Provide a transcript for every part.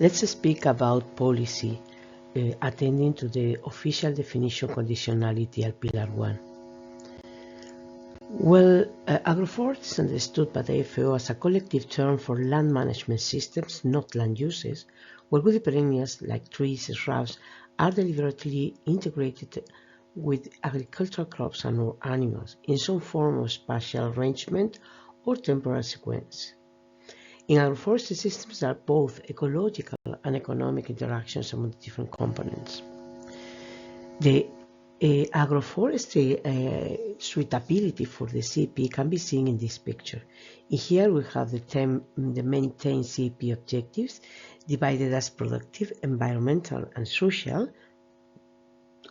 Let's speak about policy, attending to the official definition conditionality at Pillar 1. Well, agroforestry is understood by the FAO as a collective term for land management systems, not land uses, where woody perennials like trees and shrubs are deliberately integrated with agricultural crops and or animals in some form of spatial arrangement or temporal sequence. In agroforestry systems, there are both ecological and economic interactions among the different components. The agroforestry suitability for the CAP can be seen in this picture. In here we have the main 10 CAP objectives divided as productive, environmental, and social,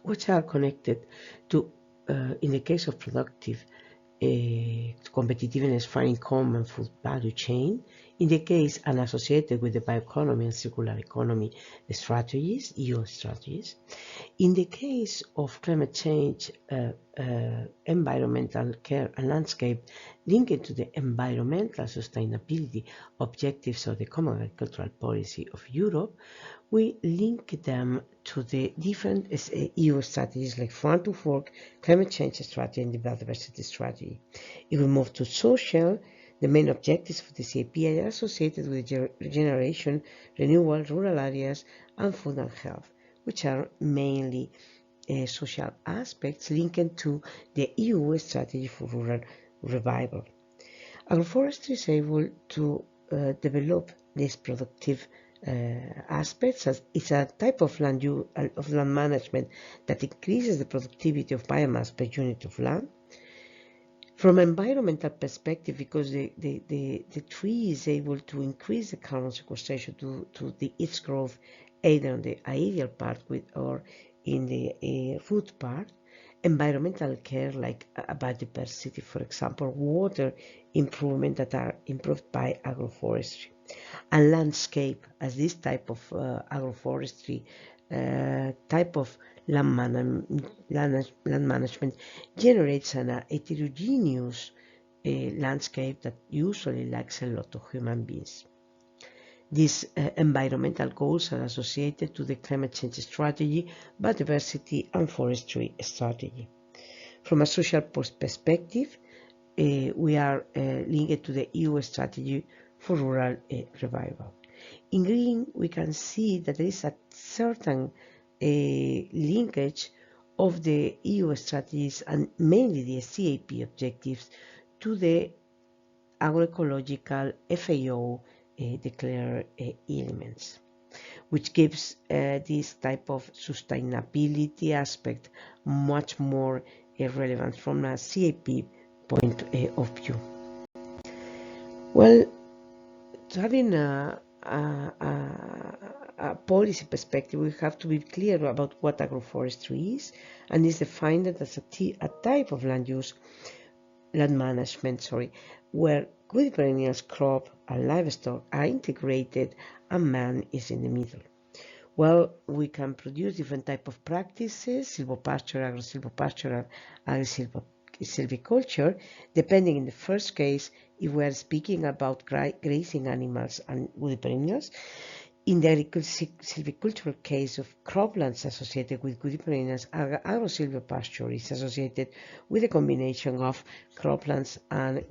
which are connected to, in the case of productive, competitiveness, farm income, and food value chain. In the case and associated with the bioeconomy and circular economy strategies, EU strategies. In the case of climate change, environmental care and landscape linked to the environmental sustainability objectives of the Common Agricultural Policy of Europe, we link them to the different EU strategies like Farm to Fork, Climate Change Strategy, and Biodiversity Strategy. If we move to social, the main objectives of the CAP are associated with regeneration, renewal, rural areas, and food and health, which are mainly social aspects linked to the EU strategy for rural revival. Agroforestry is able to develop these productive aspects as it's a type of land management that increases the productivity of biomass per unit of land. From an environmental perspective, because the tree is able to increase the carbon sequestration to its growth either on the aerial part or in the root part. Environmental care like biodiversity, for example, water improvement that are improved by agroforestry. And landscape, as this type of agroforestry type of land management generates an heterogeneous landscape that usually lacks a lot of human beings. These environmental goals are associated to the climate change strategy, biodiversity, and forestry strategy. From a social perspective, we are linked to the EU strategy for rural revival. In green, we can see that there is a certain linkage of the EU strategies and mainly the CAP objectives to the agroecological FAO declared elements, which gives this type of sustainability aspect much more relevant from a CAP point of view. Well, having a policy perspective, we have to be clear about what agroforestry is, and is defined as a type of land management, where woody perennials, crop, and livestock are integrated and man is in the middle. Well, we can produce different types of practices, silvopasture, agro-silvopasture, agri-silviculture, depending in the first case if we are speaking about grazing animals and woody perennials. In the silvicultural case of croplands associated with woody perennials, agro-silvopasture is associated with a combination of croplands and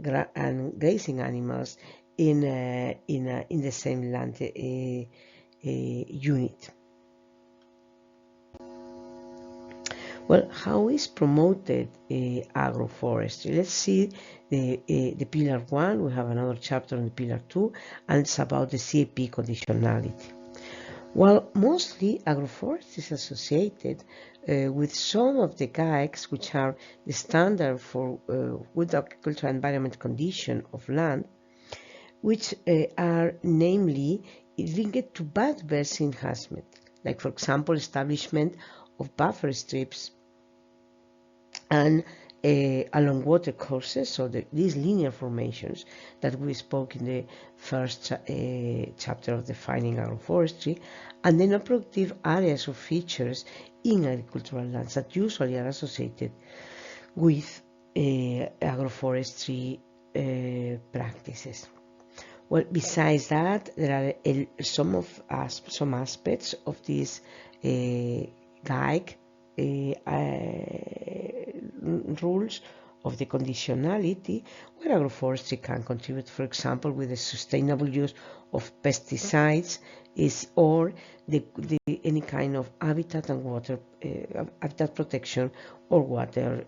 grazing animals in the same land unit. Well, how is promoted agroforestry? Let's see the Pillar 1. We have another chapter on the Pillar 2, and it's about the CAP conditionality. Well, mostly agroforestry is associated with some of the GAECs, which are the standard for good agricultural environment condition of land, which are namely linked to biodiversity enhancement, like for example establishment of buffer strips and along water courses, so these linear formations that we spoke in the first chapter of defining agroforestry, and the non-productive areas or features in agricultural lands that usually are associated with agroforestry practices. Well, besides that, there are some aspects of this guide rules of the conditionality where agroforestry can contribute, for example, with the sustainable use of pesticides or any kind of habitat and water habitat protection or water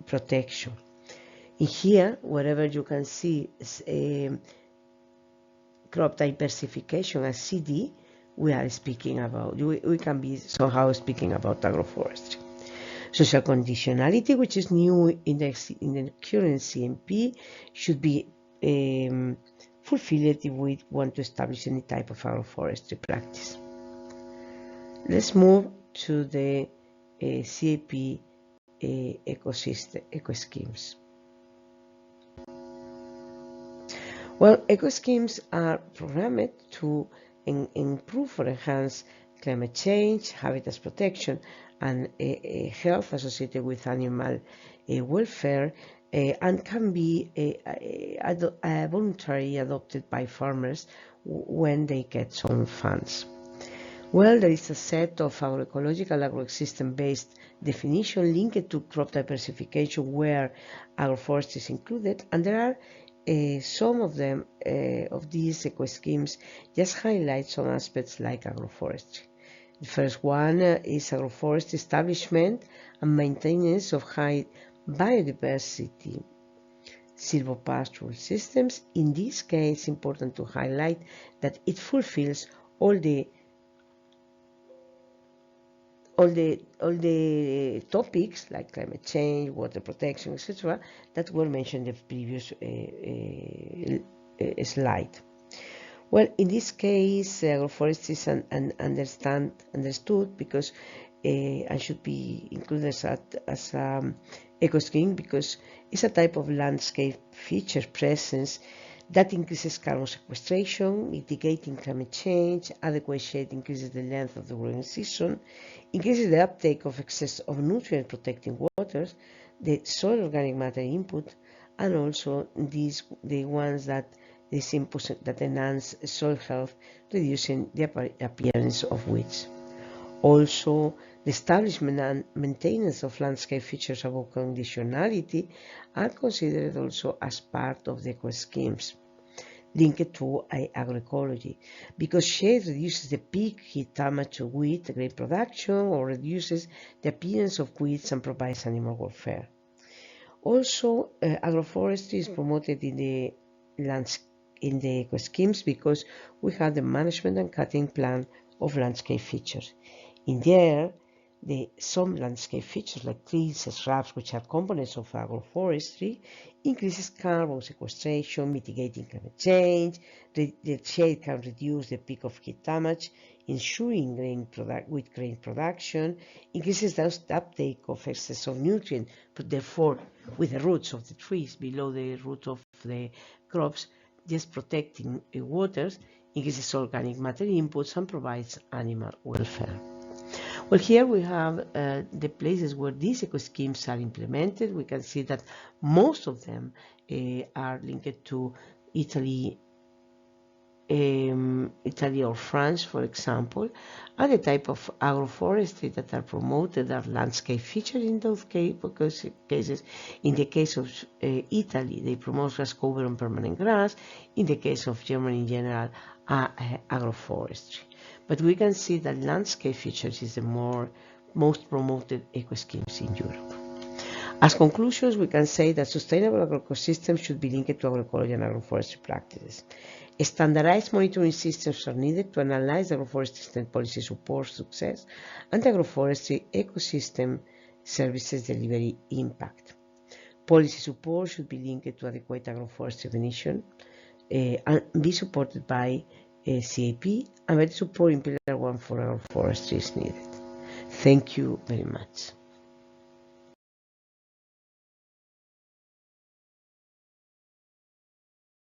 protection. In here, wherever you can see crop diversification as CD, we are speaking about, we can be somehow speaking about agroforestry. Social conditionality, which is new in the current CMP, should be fulfilled if we want to establish any type of agroforestry practice. Let's move to the CAP eco-schemes. Well, eco-schemes are programmed to improve or enhance climate change, habitat protection, and health associated with animal welfare, and can be voluntarily adopted by farmers when they get some funds. Well, there is a set of agroecological, agroecosystem-based definition linked to crop diversification where agroforestry is included, and there are some of them, of these eco-schemes, just highlight some aspects like agroforestry. The first one is agroforestry establishment and maintenance of high biodiversity silvopastoral systems. In this case, it's important to highlight that it fulfills all the topics like climate change, water protection, etc., that were mentioned in the previous slide. Well, in this case, agroforestry is understood because and should be included as eco-scheme because it's a type of landscape feature presence that increases carbon sequestration, mitigating climate change, adequate shade increases the length of the growing season, increases the uptake of excess of nutrient-protecting waters, the soil organic matter input, and also the ones that enhance soil health, reducing the appearance of weeds. Also, the establishment and maintenance of landscape features above conditionality are considered also as part of the eco-schemes linked to agroecology, because shade reduces the peak heat damage to wheat grain production or reduces the appearance of weeds and provides animal welfare. Also, agroforestry is promoted in the eco-schemes because we have the management and cutting plan of landscape features. In there, some landscape features like trees and shrubs, which are components of agroforestry, increases carbon sequestration, mitigating climate change. The shade can reduce the peak of heat damage, ensuring grain production, increases the uptake of excess of nutrient, but therefore, with the roots of the trees below the root of the crops, just protecting waters, increases organic matter inputs and provides animal welfare. Well, here we have the places where these eco-schemes are implemented. We can see that most of them are linked to Italy or France, for example, and the type of agroforestry that are promoted are landscape features in those cases. In the case of Italy, they promote grass cover and permanent grass. In the case of Germany in general, agroforestry. But we can see that landscape features is the most promoted eco-schemes in Europe. As conclusions, we can say that sustainable agroecosystems should be linked to agroecology and agroforestry practices. Standardized monitoring systems are needed to analyze agroforestry state policy support success and agroforestry ecosystem services delivery impact. Policy support should be linked to adequate agroforestry definition and be supported by CAP, and better support in Pillar 1 for agroforestry is needed. Thank you very much.